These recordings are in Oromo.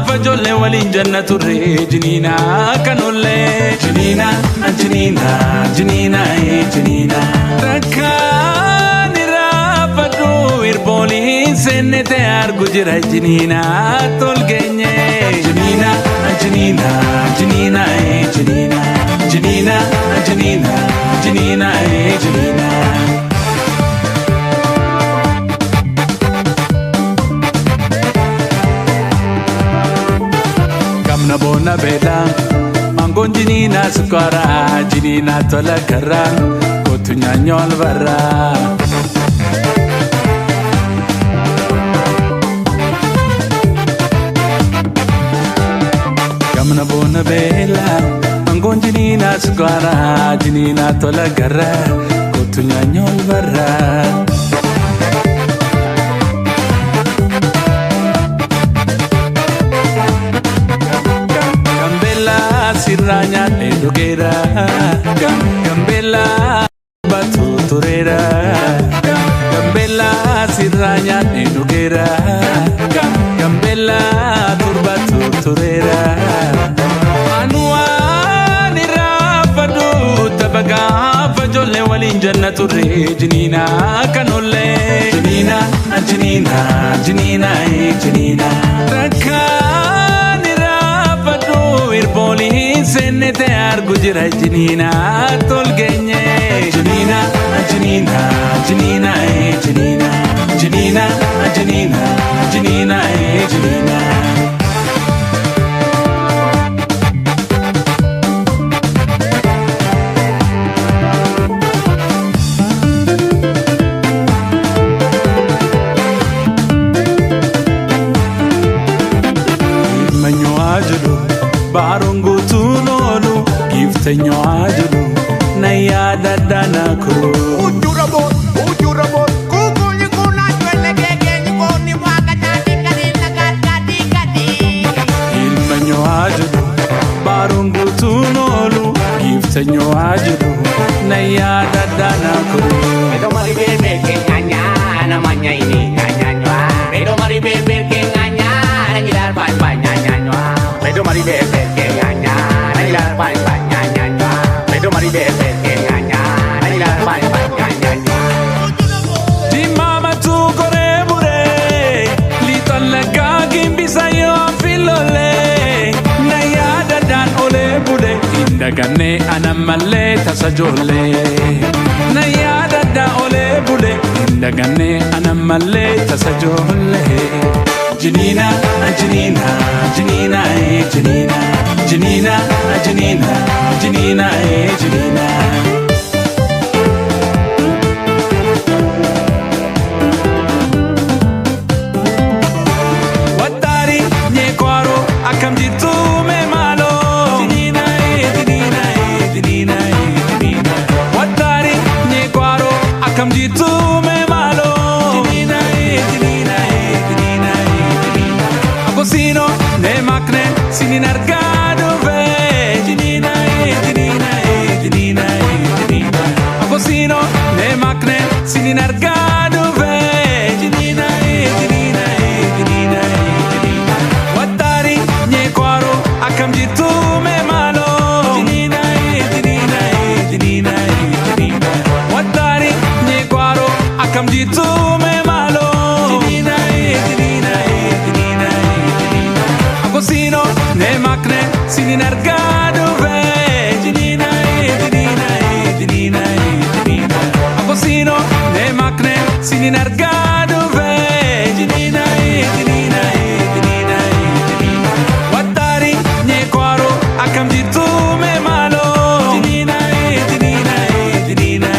فجول ولين جنة الرجنينا كنولي جنينا جنينا جنينا جنينا ركاني رافدو إربولين سنة أرجو جرا جنينا تولجني جنينا جنينا جنينا جنينا جنينا جنينا جنينا جنينا Bona bela mangon jinina sukara jinina tola kara kotunya nyol bara Gamna bona bela mangon jinina sukara jinina tola kara kotunya nyol bara Sirranya edugera Gambela batu turera Gambela sirranya edugera Gambela turbatu turera Anwa nirafadu tabaga fajole walin jannatu rejnina kanole Janina janina janina janina Irbolin sennete argu jira jinina tolgenye Janina janina janina janina janina janina janina janina Barongo tunolu giftenyo ajulu naya dadana ko ujurabo kukuli kuna jwele gege nikoni mwaka tadi kadina kadi kadi ilmenyo ajulu barongo tunolu giftenyo ajulu naya dadana ko Bedo mari bebe ke nganya namanya ini nganyanywa Bedo mari bebe ke nganya ngilar pan nyanyanywa Bedo mari bebe Bye bye nyanyanya Bedo mari bebe nyanya Nila bye bye nyanyanya Di mama tu kore bure Litan lega gimbisa yo filole Naya dadan ole bude Indagane anamale tasajole Naya dada ole bude Indagane anamale tasajole Janina janina janina janina Janina, Janina, Janina, Janina Watari, nyekwaro, akam jitu me malo Janina, Janina, Janina, Janina Watari, nyekwaro, akam jitu me malo Janina, Janina, Janina, Janina Akosino, ne makne, sininarga Sino ne makne sini nargado ve jinina jinina jinina jinina Watari nye kwaro akam jitu me malo jinina jinina jinina jinina Watari nye kwaro akam jitu me malo jinina jinina jinina jinina Akosino ne makne sini nargado ve jinina jinina jinina Sino ne makne sini nargado ve jinina jinina jinina jinina Watari nye kwaro akam jitu me malo jinina jinina jinina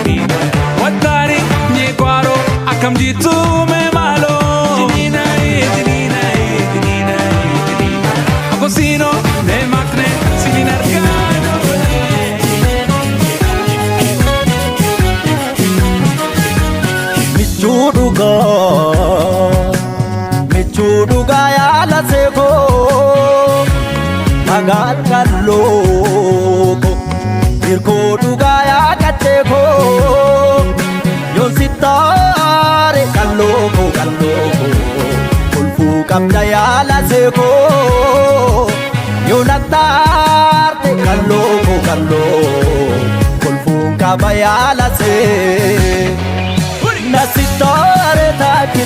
jinina Watari nye kwaro akam jitu me malo jinina jinina jinina jinina Akosino ne makne sini nargado Michuduga ya la seko magal kaloko irko duga ya kateko yo sitare kaloko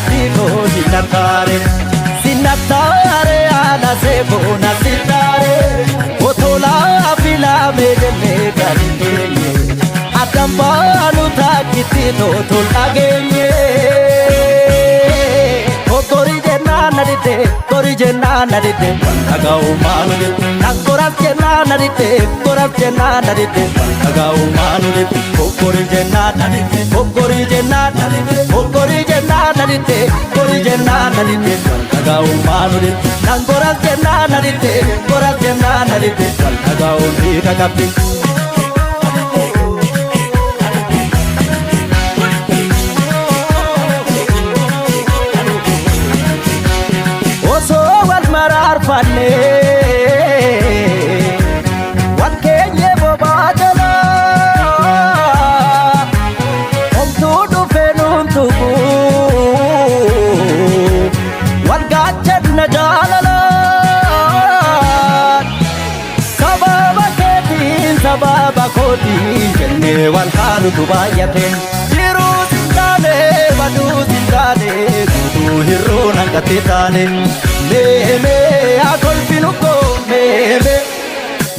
kitiko sinatare ala seko na sitare otola afila medele galinye atamba anuta kitito tolagenye Kori jenna narite agau manule nakorat jenna narite korat jenna narite agau manule kori jenna narite kori jenna narite kori jenna narite kori jenna narite agau manule nakorat jenna narite korat jenna narite agau ni kagapi Arfane wan kenye bobadala om tudu fenum tugu wan gachet na jalala sababa koti jenne wan kanu tubayate jiru sindane wadu sindane kudu hirro nankatitane Meme akol pinuko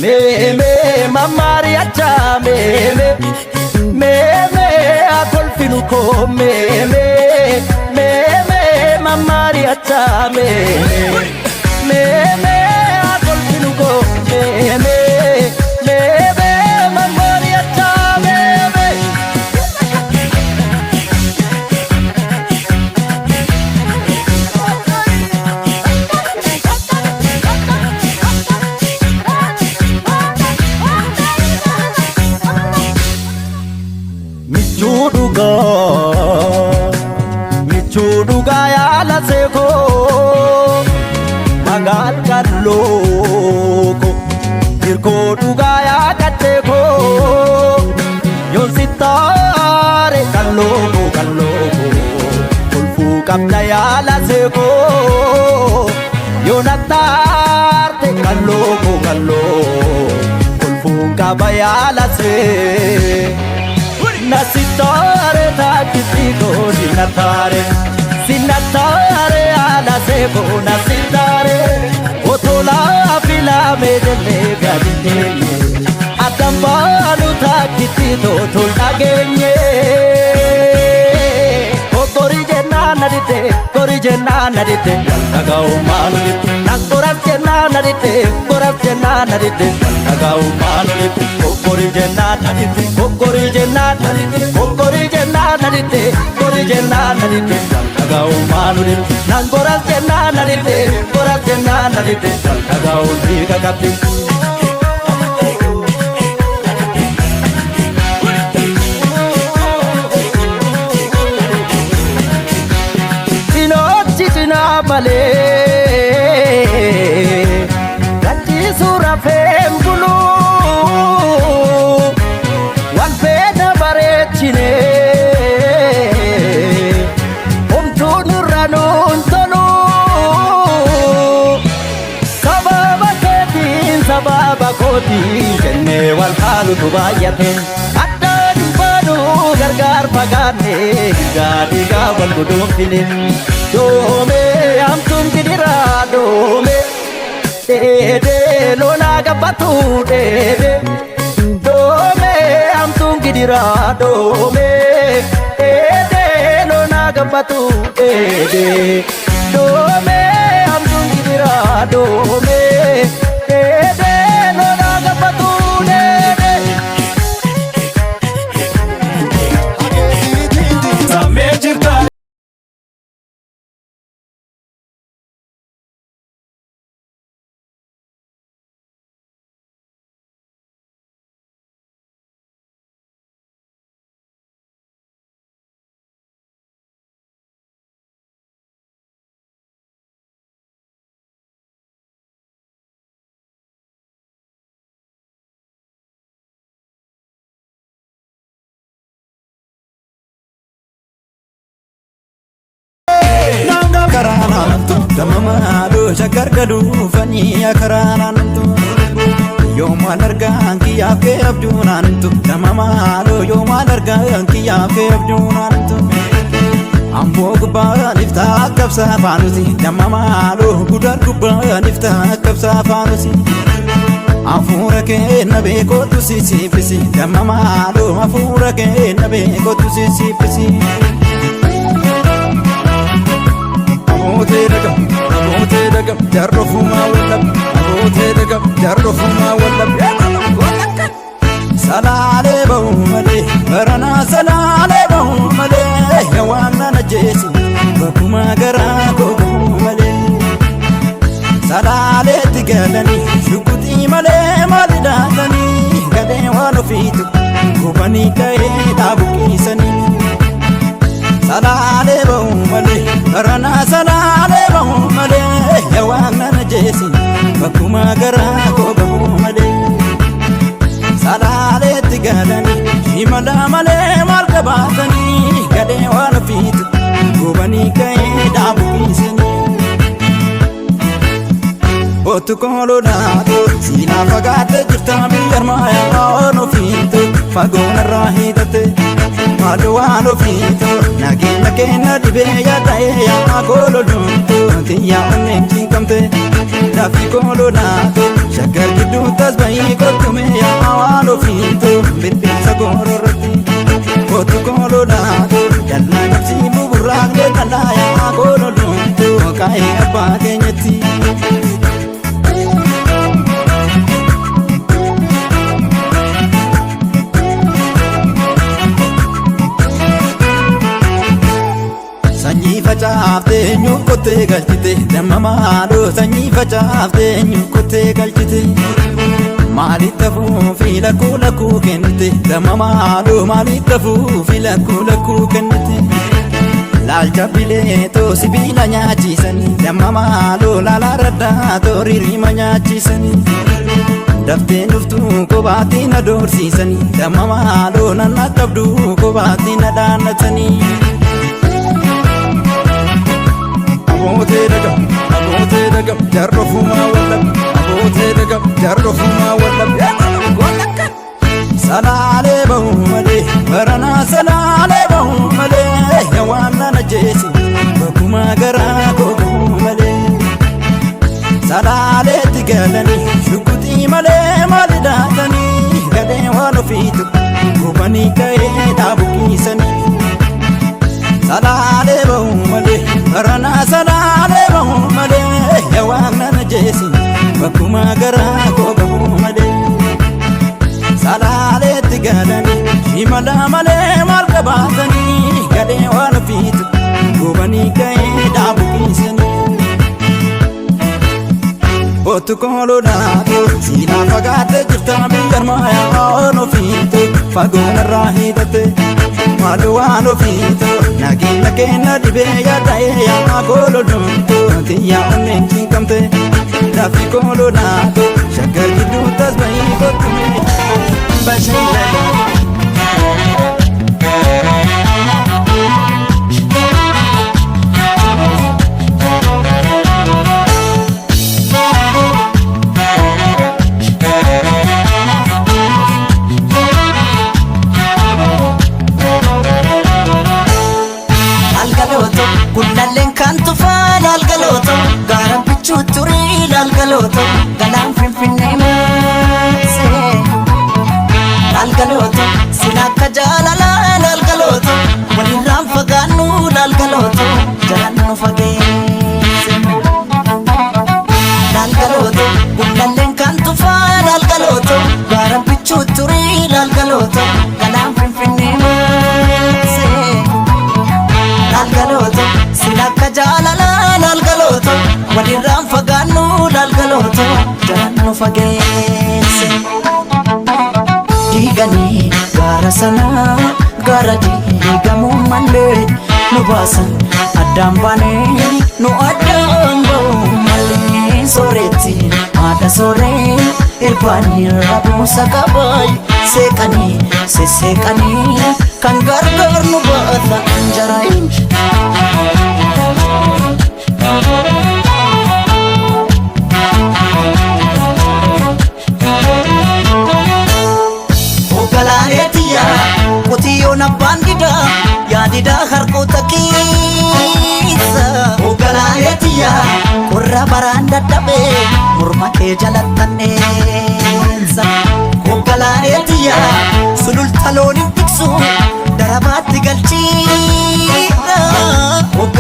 meme mamari acha meme akol pinuko meme mamari acha meme akol pinuko meme mamari acha meme Michuduga ya la seko magal kaloko dirko duga ya kateko yon sitare kaloko kulfu kapta ya la seko yon atarte kaloko kulfu kabaya la seko Nasitare takitiko sinatare ala seko nasitare otola afila medele galinye atamba anuta kitito tolagenye kori jenna narite agau manule nakorat jenna narite korat jenna narite agau manule kori jenna narite kori jenna narite kori jenna narite kori jenna narite agau manule nakorat jenna narite korat jenna narite agau diga kapti male gati sura fembulu wan peda barechine nurranun tolu sababa koti jenne wal halu tubayate addan badu gargar pagane gadi ga wal gudufinin dome amtum kidira dome dede lona gabatu dede dome amtum kidira dome dede lona gabatu dede dome amtum kidira dome dede lona gabatu dede samejirta Damamado shakarkadu faniya karanantu yoma larganki yafe abdunantu damamado yoma larganki yafe abdunantu Amboo gubbaa niftaa qabsaa faanusi damma maaloo gudar gubbaa niftaa qabsaa faanusi Afuura kenna beekootu siisiifisi damma maaloo afuura kenna beekootu siisiifisi Abootee dagam jarrofumaa wallab Abootee dagam jarrofumaa wallab Salaalee ba'u malee baranaa salaalee ba'u malee Yawaan nana jeesi bakkuma garaa gogu malee Salaaleetti galanii shukutii malee maali dhaatanii Gadee waan ofiitu gubanii ka'ee dhaabuqiisanii Salaalee ba'u malee baranaa salaalee ba'u malee Yawaan nana jeesi bakkuma garaa gogu malee Salaaleetti galanii himala malee maal qabaatanii Gadee waan ofiitu gubanii ka'ee dhaabuqiisanii Otu koololaatoo siinaa fagaattee jirtaa biyyarmaayaa waan ofiitu fagoonarraa hiitatte Maaloo waan ofiitu nageenya kenna dhibee yaada'ee yaa koololumtuu Tiyyaa onneen cinqamte Lafti koololaatoo shaggar gidduu tasba'ii qottume yaa waan ofiitu birbirsa goororratti Otu koololaatoo dallaa qabsii buburraaqlee qal'aa yaa koololumtuu Kaa'ee abbaa keenyatti Sanyii facaaftee nyuukottee galchite damma maaloo sanyii facaaftee nyuukottee galchite Maalitti hafuufi lakkuu kennite damma maaloo maalitti hafuufi lakkuu kennite Laalcha bileetoo sibiila nyaachiisanii damma maaloo laalaa raddaatoo ririima nyaachiisanii Daftee dhuftuu kophaatti na doorsiisanii damma maaloo nanna qabduu kophaatti na dhaannatanii Abootee dagam jarrofumaa wallab Abootee dagam jarrofumaa wallab Salaalee ba'u malee baranaa salaalee ba'u malee Yawaan nana jeesi bakkuma garaa gogu malee Salaaleetti galanii shukutii malee maali dhaatanii Gadee waan ofiitu gubanii ka'ee dhaabuqiisanii Salaalee ba'u malee baranaa salaalee ba'u malee Yawaan nana jeesi bakkuma garaa gogu malee Salaaleetti galanii himala malee maal qabaatanii Gadee waan ofiitu gubanii ka'ee dhaabuqiisanii Otu koololaatoo siinaa fagaattee jirtaa biyyarmaayaa waan ofiitu fagoonarraa hiitatte Maaloo waan ofiitu nageenya kenna dhibee yaada'ee yaa koololumtuu Tiyyaa onneen cinqamte Lafti koololaatoo shaggar gidduu tasba'ii qottume Gullalleen kan tufaan algalooto gaara bichuu turii algalooto galaan finfinnee maasee algalooto sila akka jaalalaan algalooto walirraan fagaannu algalooto jalaan nu fageesse algalooto gullalleen kan tufaan algalooto gaara bichuu turii algalooto galaan finfinnee maasee algalooto silakka jaalalaan algalooto walirraan fagaannu algalooto jalaan nu fageesse Diiganii gaara sanaa gaara diigamuu malee nu baasan addaan baanee nu addaan ba'u malee Sooretti haadha sooree irbaanii rabuusa qabaay seeqanii sesseeqanii kan gargaar nu baata anjaraayin Ogalaaleetiyaa qotiyyoon abbaan didaa yaadidaa harkoota kee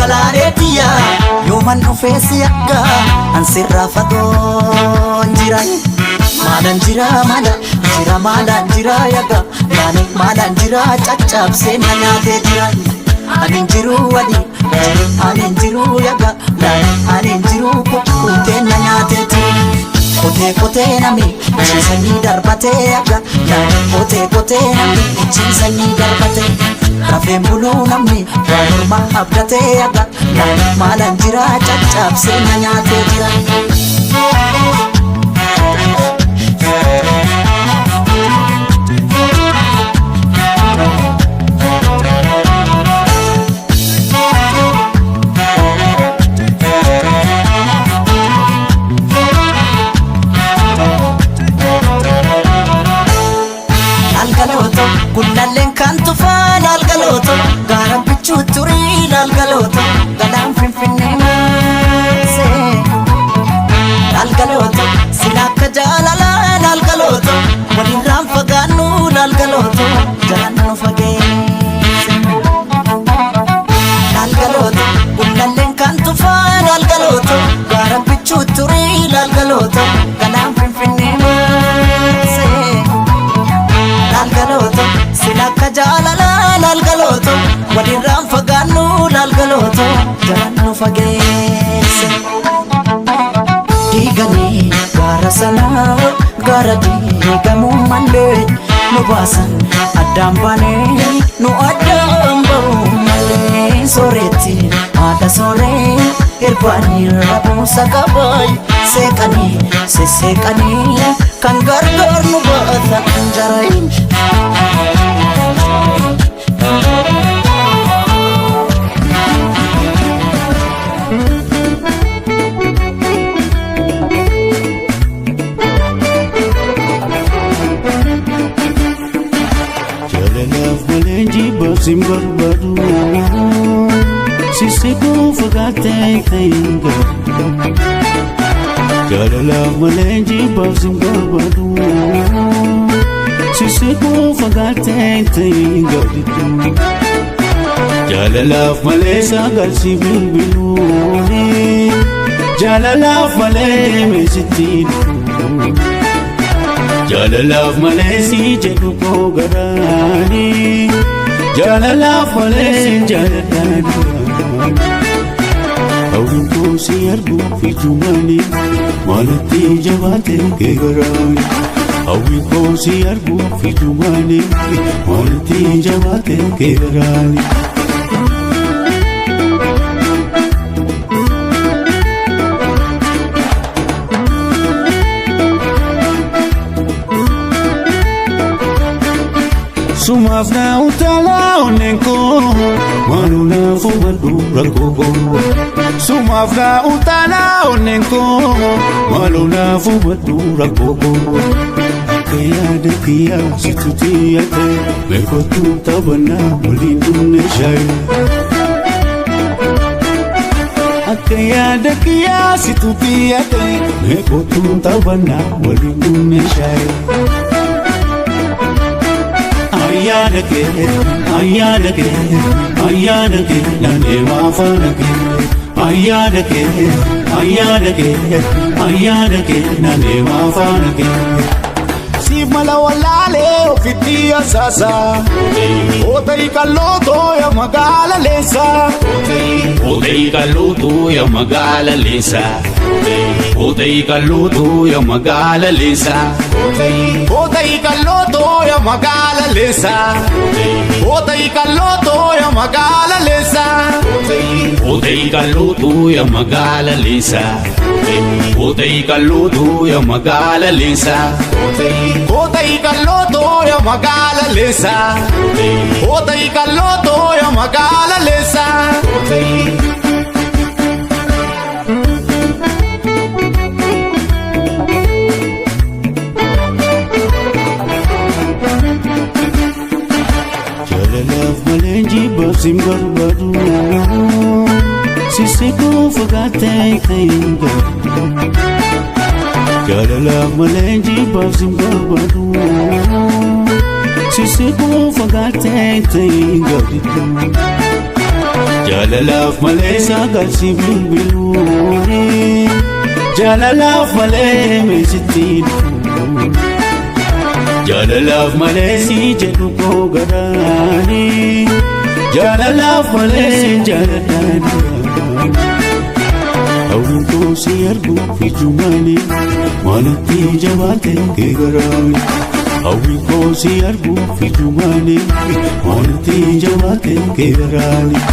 jalaaleetiya yooman dhufeesi akka ansirraa fagoon jiran maalan jira maalan jira yaga maalan jira caccabsee na nyaatee jiran anin jiru wali anin jiru yaga anin jiru kukkutee na nyaatee jiran Kote nami ciisanii darbatee yaga kote nami ciisanii darbatee rafeen buluu namni waan ormaa abdatee yaga maalan jira caccabsee na nyaatee jira. Kullalleen kan tufaan algalooto gaara bichuu turii algalooto galaan finfinnee maasee algalooto sila akka jaalalaan algalooto walirraan fagaannu algalooto jalaan nu fageesse algalooto kullalleen kan tufaan algalooto gaara bichuu turii algalooto galaan finfinnee maasee algalooto silakka jaalalaan algalooto walirraan fagaannu algalooto jalaan nu fageesse diiganii gaara sanaa gaara diigamuu malee nu baasan addaan baanee nu addaan ba'uu malee sooretti haadha sooree irbaanii rabuusa qabaay seeqanii sesseeqanii kan gargaar nu baata jarayin. Sim barbadu sisiku fagate kainga jalala malenji sim barbadu sisiku fagate kainga jalala malesa galsi bilbilu jalala malese mesitinu jalala malesi jedu ko garani jalala malesi jaladani awin ko si argu fitumani malati jabate ke garani awin ko si argu fitumani malati jabate ke garani Sumafna utala onenko manuna fubadu rakogo Sumafna utala onenko manuna fubadu rakogo Kaya de kia situtia te mekotu tabana molindune shai Kaya de kia situtia te mekotu tabana molindune shai Ayyanake, nane wafanake. Ayyanake, nane wafanake. Si malawalale ofitiya sasa. Otay kaloto ya magala lesa. Otay kaloto ya magala lesa. Otay kaloto ya magala lesa. Otay kaloto ya magala lesa. Otay kaloto ya magala lesa. Otay kaloto ya magala lesa. Otay kaloto ya magala lesa. Otay kaloto ya magala lesa. Otay kaloto ya magala lesa. Sim barbadu sisiku fagate kainga jalala malenji sim barbadu sisiku fagate kainga Jaalalaaf malee saaqalsi bilbiluuni Jaalalaaf malee meesitti dhufuuni Jaalalaaf malee si jedhu koo garaani Jaalalaaf malee jaaladhaan Hawwiin koo si arguuf ijju malee maalatti jabaate kee garaani Hawwiin koo si arguuf ijju malee maalatti jabaate kee garaani